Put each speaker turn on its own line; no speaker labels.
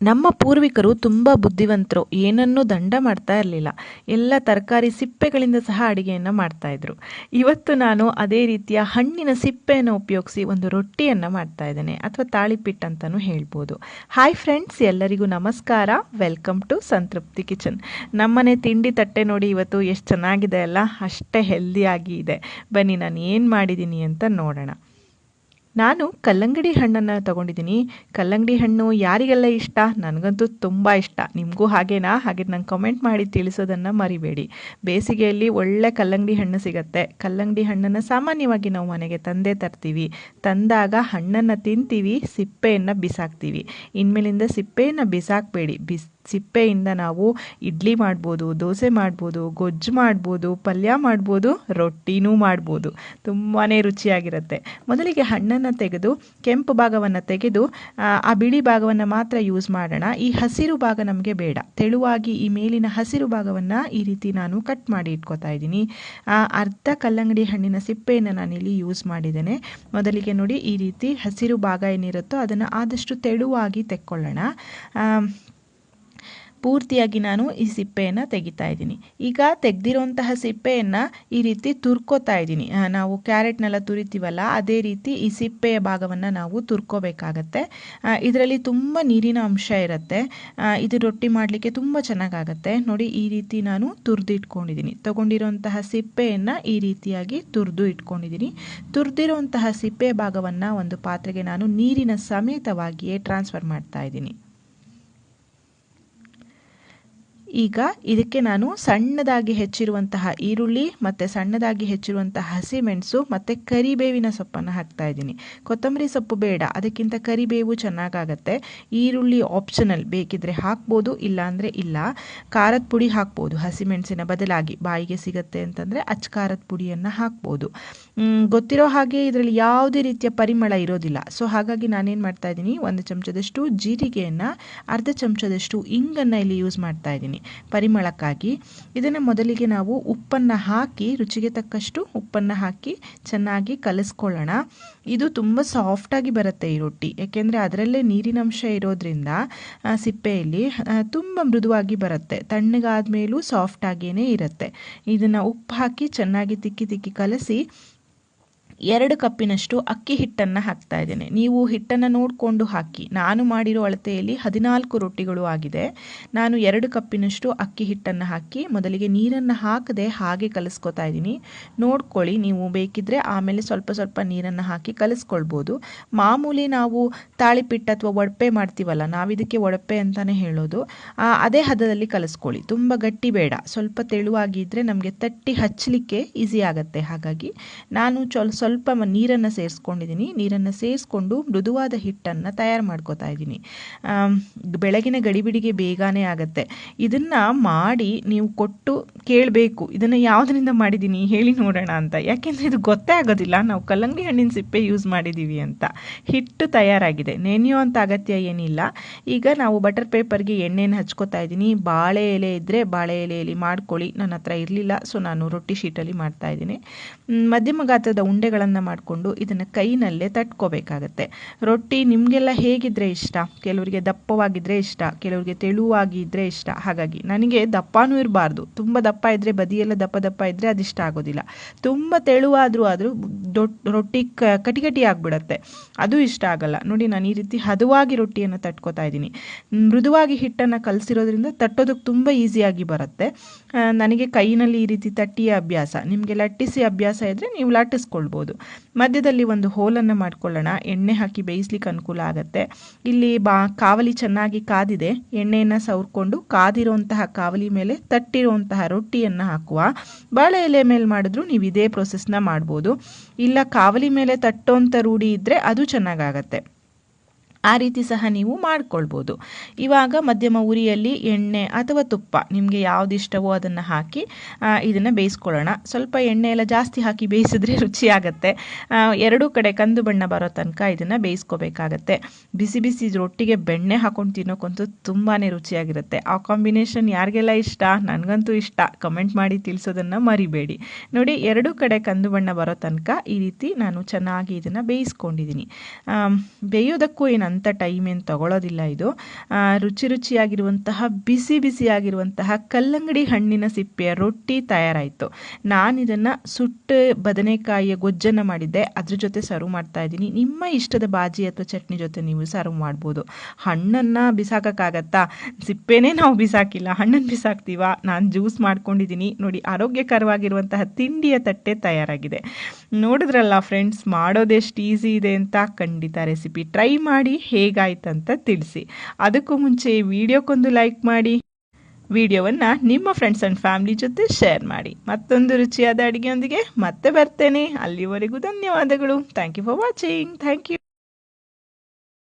ನಮ್ಮ ಪೂರ್ವಿಕರು ತುಂಬ ಬುದ್ಧಿವಂತರು, ಏನನ್ನೂ ದಂಡ ಮಾಡ್ತಾ ಇರಲಿಲ್ಲ. ಎಲ್ಲ ತರಕಾರಿ ಸಿಪ್ಪೆಗಳಿಂದ ಸಹ ಅಡುಗೆಯನ್ನು ಮಾಡ್ತಾಯಿದ್ರು. ಇವತ್ತು ನಾನು ಅದೇ ರೀತಿಯ ಹಣ್ಣಿನ ಸಿಪ್ಪೆಯನ್ನು ಉಪಯೋಗಿಸಿ ಒಂದು ರೊಟ್ಟಿಯನ್ನು ಮಾಡ್ತಾ ಇದ್ದೇನೆ, ಅಥವಾ ತಾಳಿಪಿಟ್ಟು ಅಂತಲೂ ಹೇಳ್ಬೋದು. ಹಾಯ್ ಫ್ರೆಂಡ್ಸ್, ಎಲ್ಲರಿಗೂ ನಮಸ್ಕಾರ. ವೆಲ್ಕಮ್ ಟು ಸಂತೃಪ್ತಿ ಕಿಚನ್. ನಮ್ಮನೆ ತಿಂಡಿ ತಟ್ಟೆ ನೋಡಿ ಇವತ್ತು ಎಷ್ಟು ಚೆನ್ನಾಗಿದೆ ಅಲ್ಲ, ಅಷ್ಟೇ ಹೆಲ್ದಿಯಾಗಿ ಇದೆ. ಬನ್ನಿ ನಾನು ಏನು ಮಾಡಿದ್ದೀನಿ ಅಂತ ನೋಡೋಣ. ನಾನು ಕಲ್ಲಂಗಡಿ ಹಣ್ಣನ್ನು ತೊಗೊಂಡಿದ್ದೀನಿ. ಕಲ್ಲಂಗಡಿ ಹಣ್ಣು ಯಾರಿಗೆಲ್ಲ ಇಷ್ಟ? ನನಗಂತೂ ತುಂಬ ಇಷ್ಟ. ನಿಮಗೂ ಹಾಗೇನಾ? ಹಾಗೆ ನಂಗೆ ಕಮೆಂಟ್ ಮಾಡಿ ತಿಳಿಸೋದನ್ನು ಮರಿಬೇಡಿ. ಬೇಸಿಗೆಯಲ್ಲಿ ಒಳ್ಳೆ ಕಲ್ಲಂಗಡಿ ಹಣ್ಣು ಸಿಗುತ್ತೆ. ಕಲ್ಲಂಗಡಿ ಹಣ್ಣನ್ನು ಸಾಮಾನ್ಯವಾಗಿ ನಾವು ಮನೆಗೆ ತಂದೇ ತರ್ತೀವಿ. ತಂದಾಗ ಹಣ್ಣನ್ನು ತಿಂತೀವಿ, ಸಿಪ್ಪೆಯನ್ನು ಬಿಸಾಕ್ತೀವಿ. ಇನ್ಮೇಲಿಂದ ಸಿಪ್ಪೆಯನ್ನು ಬಿಸಾಕಬೇಡಿ. ಸಿಪ್ಪೆಯಿಂದ ನಾವು ಇಡ್ಲಿ ಮಾಡ್ಬೋದು, ದೋಸೆ ಮಾಡ್ಬೋದು, ಗೊಜ್ಜು ಮಾಡ್ಬೋದು, ಪಲ್ಯ ಮಾಡ್ಬೋದು, ರೊಟ್ಟಿನೂ ಮಾಡ್ಬೋದು. ತುಂಬಾ ರುಚಿಯಾಗಿರುತ್ತೆ. ಮೊದಲಿಗೆ ಹಣ್ಣನ್ನು ತೆಗೆದು ಕೆಂಪು ಭಾಗವನ್ನು ತೆಗೆದು ಆ ಬಿಳಿ ಭಾಗವನ್ನು ಮಾತ್ರ ಯೂಸ್ ಮಾಡೋಣ. ಈ ಹಸಿರು ಭಾಗ ನಮಗೆ ಬೇಡ. ತೆಳುವಾಗಿ ಈ ಮೇಲಿನ ಹಸಿರು ಭಾಗವನ್ನು ಈ ರೀತಿ ನಾನು ಕಟ್ ಮಾಡಿ ಇಟ್ಕೋತಾ ಇದ್ದೀನಿ. ಅರ್ಧ ಕಲ್ಲಂಗಡಿ ಹಣ್ಣಿನ ಸಿಪ್ಪೆಯನ್ನು ನಾನಿಲ್ಲಿ ಯೂಸ್ ಮಾಡಿದ್ದೇನೆ. ಮೊದಲಿಗೆ ನೋಡಿ, ಈ ರೀತಿ ಹಸಿರು ಭಾಗ ಏನಿರುತ್ತೋ ಅದನ್ನು ಆದಷ್ಟು ತೆಳುವಾಗಿ ತೆಕ್ಕೊಳ್ಳೋಣ. ಪೂರ್ತಿಯಾಗಿ ನಾನು ಈ ಸಿಪ್ಪೆಯನ್ನು ತೆಗಿತಾ ಇದ್ದೀನಿ. ಈಗ ತೆಗೆದಿರುವಂತಹ ಸಿಪ್ಪೆಯನ್ನು ಈ ರೀತಿ ತುರ್ಕೋತಾ ಇದ್ದೀನಿ. ನಾವು ಕ್ಯಾರೆಟ್ನೆಲ್ಲ ತುರಿತೀವಲ್ಲ, ಅದೇ ರೀತಿ ಈ ಸಿಪ್ಪೆಯ ಭಾಗವನ್ನು ನಾವು ತುರ್ಕೋಬೇಕಾಗತ್ತೆ. ಇದರಲ್ಲಿ ತುಂಬ ನೀರಿನ ಅಂಶ ಇರುತ್ತೆ. ಇದು ರೊಟ್ಟಿ ಮಾಡಲಿಕ್ಕೆ ತುಂಬ ಚೆನ್ನಾಗಾಗತ್ತೆ. ನೋಡಿ, ಈ ರೀತಿ ನಾನು ತುರಿದು ಇಟ್ಕೊಂಡಿದ್ದೀನಿ. ತಗೊಂಡಿರುವಂತಹ ಸಿಪ್ಪೆಯನ್ನು ಈ ರೀತಿಯಾಗಿ ತುರಿದು ಇಟ್ಕೊಂಡಿದ್ದೀನಿ. ತುರಿದಿರುವಂತಹ ಸಿಪ್ಪೆಯ ಭಾಗವನ್ನು ಒಂದು ಪಾತ್ರೆಗೆ ನಾನು ನೀರಿನ ಸಮೇತವಾಗಿಯೇ ಟ್ರಾನ್ಸ್ಫರ್ ಮಾಡ್ತಾ ಇದ್ದೀನಿ. ಈಗ ಇದಕ್ಕೆ ನಾನು ಸಣ್ಣದಾಗಿ ಹೆಚ್ಚಿರುವಂತಹ ಈರುಳ್ಳಿ ಮತ್ತು ಸಣ್ಣದಾಗಿ ಹೆಚ್ಚಿರುವಂತಹ ಹಸಿಮೆಣಸು ಮತ್ತು ಕರಿಬೇವಿನ ಸೊಪ್ಪನ್ನು ಹಾಕ್ತಾ ಇದ್ದೀನಿ. ಕೊತ್ತಂಬರಿ ಸೊಪ್ಪು ಬೇಡ, ಅದಕ್ಕಿಂತ ಕರಿಬೇವು ಚೆನ್ನಾಗಾಗತ್ತೆ. ಈರುಳ್ಳಿ ಆಪ್ಷನಲ್, ಬೇಕಿದ್ರೆ ಹಾಕ್ಬೋದು, ಇಲ್ಲಾಂದರೆ ಇಲ್ಲ. ಖಾರದ ಪುಡಿ ಹಾಕ್ಬೋದು ಹಸಿಮೆಣಸಿನ ಬದಲಾಗಿ. ಬಾಯಿಗೆ ಸಿಗುತ್ತೆ ಅಂತಂದರೆ ಖಾರದ ಪುಡಿಯನ್ನು ಹಾಕ್ಬೋದು. ಗೊತ್ತಿರೋ ಹಾಗೆ ಇದರಲ್ಲಿ ಯಾವುದೇ ರೀತಿಯ ಪರಿಮಳ ಇರೋದಿಲ್ಲ. ಸೊ ಹಾಗಾಗಿ ನಾನೇನು ಮಾಡ್ತಾ ಇದ್ದೀನಿ, 1 ಚಮಚದಷ್ಟು ಜೀರಿಗೆಯನ್ನು, ಅರ್ಧ ಚಮಚದಷ್ಟು ಇಂಗನ್ನು ಇಲ್ಲಿ ಯೂಸ್ ಮಾಡ್ತಾ ಇದ್ದೀನಿ ಪರಿಮಳಕ್ಕಾಗಿ. ಇದನ್ನು ಮೊದಲಿಗೆ ನಾವು ಉಪ್ಪನ್ನು ಹಾಕಿ, ರುಚಿಗೆ ತಕ್ಕಷ್ಟು ಉಪ್ಪನ್ನು ಹಾಕಿ ಚೆನ್ನಾಗಿ ಕಲಿಸ್ಕೊಳ್ಳೋಣ. ಇದು ತುಂಬ ಸಾಫ್ಟಾಗಿ ಬರುತ್ತೆ ಈ ರೊಟ್ಟಿ, ಯಾಕೆಂದರೆ ಅದರಲ್ಲೇ ನೀರಿನಂಶ ಇರೋದ್ರಿಂದ ಸಿಪ್ಪೆಯಲ್ಲಿ ತುಂಬ ಮೃದುವಾಗಿ ಬರುತ್ತೆ. ತಣ್ಣಗಾದ ಮೇಲೂ ಸಾಫ್ಟಾಗೇ ಇರುತ್ತೆ. ಇದನ್ನು ಉಪ್ಪು ಹಾಕಿ ಚೆನ್ನಾಗಿ ತಿಕ್ಕಿ ಕಲಸಿ 2 ಕಪ್ಪಿನಷ್ಟು ಅಕ್ಕಿ ಹಿಟ್ಟನ್ನು ಹಾಕ್ತಾ ಇದ್ದೇನೆ. ನೀವು ಹಿಟ್ಟನ್ನು ನೋಡಿಕೊಂಡು ಹಾಕಿ. ನಾನು ಮಾಡಿರೋ ಅಳತೆಯಲ್ಲಿ 14 ರೊಟ್ಟಿಗಳು ಆಗಿದೆ. ನಾನು 2 ಕಪ್ಪಿನಷ್ಟು ಅಕ್ಕಿ ಹಿಟ್ಟನ್ನು ಹಾಕಿ ಮೊದಲಿಗೆ ನೀರನ್ನು ಹಾಕದೆ ಹಾಗೆ ಕಲಿಸ್ಕೊತಾ ಇದ್ದೀನಿ. ನೋಡ್ಕೊಳ್ಳಿ, ನೀವು ಬೇಕಿದ್ರೆ ಆಮೇಲೆ ಸ್ವಲ್ಪ ನೀರನ್ನು ಹಾಕಿ ಕಲಿಸ್ಕೊಳ್ಬೋದು. ಮಾಮೂಲಿ ನಾವು ತಾಳಿಪಿಟ್ಟು ಅಥವಾ ಒಡಪೆ ಮಾಡ್ತೀವಲ್ಲ, ನಾವಿದಕ್ಕೆ ಒಡಪೆ ಅಂತಲೇ ಹೇಳೋದು, ಅದೇ ಹದದಲ್ಲಿ ಕಲಿಸ್ಕೊಳ್ಳಿ. ತುಂಬ ಗಟ್ಟಿ ಬೇಡ, ಸ್ವಲ್ಪ ತೆಳುವಾಗಿದ್ದರೆ ನಮಗೆ ತಟ್ಟಿ ಹಚ್ಚಲಿಕ್ಕೆ ಈಸಿ ಆಗುತ್ತೆ. ಹಾಗಾಗಿ ನಾನು ಸ್ವಲ್ಪ ನೀರನ್ನು ಸೇರಿಸ್ಕೊಂಡಿದ್ದೀನಿ. ನೀರನ್ನು ಸೇರಿಸ್ಕೊಂಡು ಮೃದುವಾದ ಹಿಟ್ಟನ್ನು ತಯಾರು ಮಾಡ್ಕೋತಾ ಇದ್ದೀನಿ. ಬೆಳಗಿನ ಗಡಿಬಿಡಿಗೆ ಬೇಗನೆ ಆಗುತ್ತೆ. ಇದನ್ನು ಮಾಡಿ ನೀವು ಕೊಟ್ಟು ಕೇಳಬೇಕು, ಇದನ್ನು ಯಾವುದರಿಂದ ಮಾಡಿದ್ದೀನಿ ಹೇಳಿ ನೋಡೋಣ ಅಂತ. ಯಾಕೆಂದರೆ ಇದು ಗೊತ್ತೇ ಆಗೋದಿಲ್ಲ ನಾವು ಕಲ್ಲಂಗಡಿ ಹಣ್ಣಿನ ಸಿಪ್ಪೆ ಯೂಸ್ ಮಾಡಿದ್ದೀವಿ ಅಂತ. ಹಿಟ್ಟು ತಯಾರಾಗಿದೆ, ನೆನೆಯುವಂಥ ಅಗತ್ಯ ಏನಿಲ್ಲ. ಈಗ ನಾವು ಬಟರ್ ಪೇಪರ್ಗೆ ಎಣ್ಣೆನ ಹಚ್ಕೋತಾ ಇದ್ದೀನಿ. ಬಾಳೆ ಎಲೆ ಇದ್ದರೆ ಬಾಳೆ ಎಲೆಯಲ್ಲಿ ಮಾಡ್ಕೊಳ್ಳಿ. ನನ್ನ ಹತ್ರ ಇರಲಿಲ್ಲ, ಸೊ ನಾನು ರೊಟ್ಟಿ ಶೀಟಲ್ಲಿ ಮಾಡ್ತಾ ಇದ್ದೀನಿ. ಮಧ್ಯಮ ಗಾತ್ರದ ಉಂಡೆಗಳನ್ನು ಮಾಡಿಕೊಂಡು ಇದನ್ನು ಕೈನಲ್ಲೇ ತಟ್ಕೋಬೇಕಾಗತ್ತೆ. ರೊಟ್ಟಿ ನಿಮಗೆಲ್ಲ ಹೇಗಿದ್ರೆ ಇಷ್ಟ? ಕೆಲವರಿಗೆ ದಪ್ಪವಾಗಿದ್ದರೆ ಇಷ್ಟ, ಕೆಲವರಿಗೆ ತೆಳುವಾಗಿ ಇದ್ದರೆ ಇಷ್ಟ. ಹಾಗಾಗಿ ನನಗೆ ದಪ್ಪನೂ ಇರಬಾರ್ದು. ತುಂಬ ದಪ್ಪ ಇದ್ದರೆ, ಬದಿಯೆಲ್ಲ ದಪ್ಪ ಇದ್ದರೆ ಅದಿಷ್ಟ ಆಗೋದಿಲ್ಲ. ತುಂಬ ತೆಳುವಾದರೂ ರೊಟ್ಟಿ ಕಟಿ ಆಗಿಬಿಡತ್ತೆ, ಅದು ಇಷ್ಟ ಆಗಲ್ಲ. ನೋಡಿ, ನಾನು ಈ ರೀತಿ ಹದವಾಗಿ ರೊಟ್ಟಿಯನ್ನು ತಟ್ಕೋತಾ ಇದ್ದೀನಿ. ಮೃದುವಾಗಿ ಹಿಟ್ಟನ್ನು ಕಲಸಿರೋದ್ರಿಂದ ತಟ್ಟೋದಕ್ಕೆ ತುಂಬ ಈಸಿಯಾಗಿ ಬರುತ್ತೆ. ನನಗೆ ಕೈನಲ್ಲಿ ಈ ರೀತಿ ತಟ್ಟಿಯ ಅಭ್ಯಾಸ. ನಿಮಗೆ ಲಟ್ಟಿಸಿ ಅಭ್ಯಾಸ ಇದ್ದರೆ ನೀವು ಲಟ್ಟಿಸ್ಕೊಳ್ಬೋದು. ಮಧ್ಯದಲ್ಲಿ ಒಂದು ಹೋಲನ್ನು ಮಾಡ್ಕೊಳ್ಳೋಣ. ಎಣ್ಣೆ ಹಾಕಿ ಬೇಯಿಸ್ಲಿಕ್ಕೆ ಅನುಕೂಲ ಆಗುತ್ತೆ. ಇಲ್ಲಿ ಕಾವಲಿ ಚೆನ್ನಾಗಿ ಕಾದಿದೆ. ಎಣ್ಣೆಯನ್ನು ಸವರ್ಕೊಂಡು ಕಾದಿರುವಂತಹ ಕಾವಲಿ ಮೇಲೆ ತಟ್ಟಿರುವಂತಹ ರೊಟ್ಟಿಯನ್ನು ಹಾಕುವ. ಬಾಳೆ ಎಲೆ ಮೇಲೆ ಮಾಡಿದ್ರು ನೀವು ಇದೇ ಪ್ರೊಸೆಸ್ನ ಮಾಡ್ಬೋದು. ಇಲ್ಲ ಕಾವಲಿ ಮೇಲೆ ತಟ್ಟೋಂಥ ರೂಢಿ ಇದ್ದರೆ ಅದು ಚೆನ್ನಾಗಾಗತ್ತೆ. ಆ ರೀತಿ ಸಹ ನೀವು ಮಾಡ್ಕೊಳ್ಬೋದು. ಇವಾಗ ಮಧ್ಯಮ ಉರಿಯಲ್ಲಿ ಎಣ್ಣೆ ಅಥವಾ ತುಪ್ಪ ನಿಮಗೆ ಯಾವ್ದು ಇಷ್ಟವೋ ಅದನ್ನು ಹಾಕಿ ಇದನ್ನು ಬೇಯಿಸ್ಕೊಳ್ಳೋಣ. ಸ್ವಲ್ಪ ಎಣ್ಣೆ ಎಲ್ಲ ಜಾಸ್ತಿ ಹಾಕಿ ಬೇಯಿಸಿದ್ರೆ ರುಚಿಯಾಗತ್ತೆ. ಎರಡೂ ಕಡೆ ಕಂದು ಬಣ್ಣ ಬರೋ ತನಕ ಇದನ್ನು ಬೇಯಿಸ್ಕೋಬೇಕಾಗತ್ತೆ. ಬಿಸಿ ರೊಟ್ಟಿಗೆ ಬೆಣ್ಣೆ ಹಾಕೊಂಡು ತಿನ್ನೋಕ್ಕಂತೂ ತುಂಬಾ ರುಚಿಯಾಗಿರುತ್ತೆ. ಆ ಕಾಂಬಿನೇಷನ್ ಯಾರಿಗೆಲ್ಲ ಇಷ್ಟ? ನನಗಂತೂ ಇಷ್ಟ. ಕಮೆಂಟ್ ಮಾಡಿ ತಿಳಿಸೋದನ್ನು ಮರಿಬೇಡಿ. ನೋಡಿ, ಎರಡೂ ಕಡೆ ಕಂದು ಬಣ್ಣ ಬರೋ ತನಕ ಈ ರೀತಿ ನಾನು ಚೆನ್ನಾಗಿ ಇದನ್ನು ಬೇಯಿಸ್ಕೊಂಡಿದ್ದೀನಿ. ಬೇಯೋದಕ್ಕೂ ಏನು ಅಂಥ ಟೈಮ್ ಏನು ತಗೊಳ್ಳೋದಿಲ್ಲ ಇದು. ರುಚಿಯಾಗಿರುವಂತಹ ಬಿಸಿಯಾಗಿರುವಂತಹ ಕಲ್ಲಂಗಡಿ ಹಣ್ಣಿನ ಸಿಪ್ಪೆಯ ರೊಟ್ಟಿ ತಯಾರಾಯಿತು. ನಾನು ಇದನ್ನು ಸುಟ್ಟು ಬದನೆಕಾಯಿಯ ಗೊಜ್ಜನ್ನು ಮಾಡಿದ್ದೆ, ಅದ್ರ ಜೊತೆ ಸರ್ವ್ ಮಾಡ್ತಾ ಇದ್ದೀನಿ. ನಿಮ್ಮ ಇಷ್ಟದ ಬಾಜಿ ಅಥವಾ ಚಟ್ನಿ ಜೊತೆ ನೀವು ಸರ್ವ್ ಮಾಡ್ಬೋದು. ಹಣ್ಣನ್ನು ಬಿಸಾಕೋಕ್ಕಾಗತ್ತಾ? ಸಿಪ್ಪೆನೇ ನಾವು ಬಿಸಾಕಿಲ್ಲ, ಹಣ್ಣನ್ನು ಬಿಸಾಕ್ತೀವ? ನಾನು ಜ್ಯೂಸ್ ಮಾಡ್ಕೊಂಡಿದ್ದೀನಿ ನೋಡಿ. ಆರೋಗ್ಯಕರವಾಗಿರುವಂತಹ ತಿಂಡಿಯ ತಟ್ಟೆ ತಯಾರಾಗಿದೆ. ನೋಡಿದ್ರಲ್ಲ ಫ್ರೆಂಡ್ಸ್, ಮಾಡೋದೆಷ್ಟು ಈಸಿ ಇದೆ ಅಂತ. ಖಂಡಿತ ರೆಸಿಪಿ ಟ್ರೈ ಮಾಡಿ ಹೇಗಾಯ್ತಂತ ತಿಳಿಸಿ. ಅದಕ್ಕೂ ಮುಂಚೆ ವಿಡಿಯೋಕ್ಕೊಂದು ಲೈಕ್ ಮಾಡಿ, ವಿಡಿಯೋವನ್ನು ನಿಮ್ಮ ಫ್ರೆಂಡ್ಸ್ ಆ್ಯಂಡ್ ಫ್ಯಾಮಿಲಿ ಜೊತೆ ಶೇರ್ ಮಾಡಿ. ಮತ್ತೊಂದು ರುಚಿಯಾದ ಅಡುಗೆಯೊಂದಿಗೆ ಮತ್ತೆ ಬರ್ತೇನೆ. ಅಲ್ಲಿವರೆಗೂ ಧನ್ಯವಾದಗಳು. Thank you for watching. Thank you.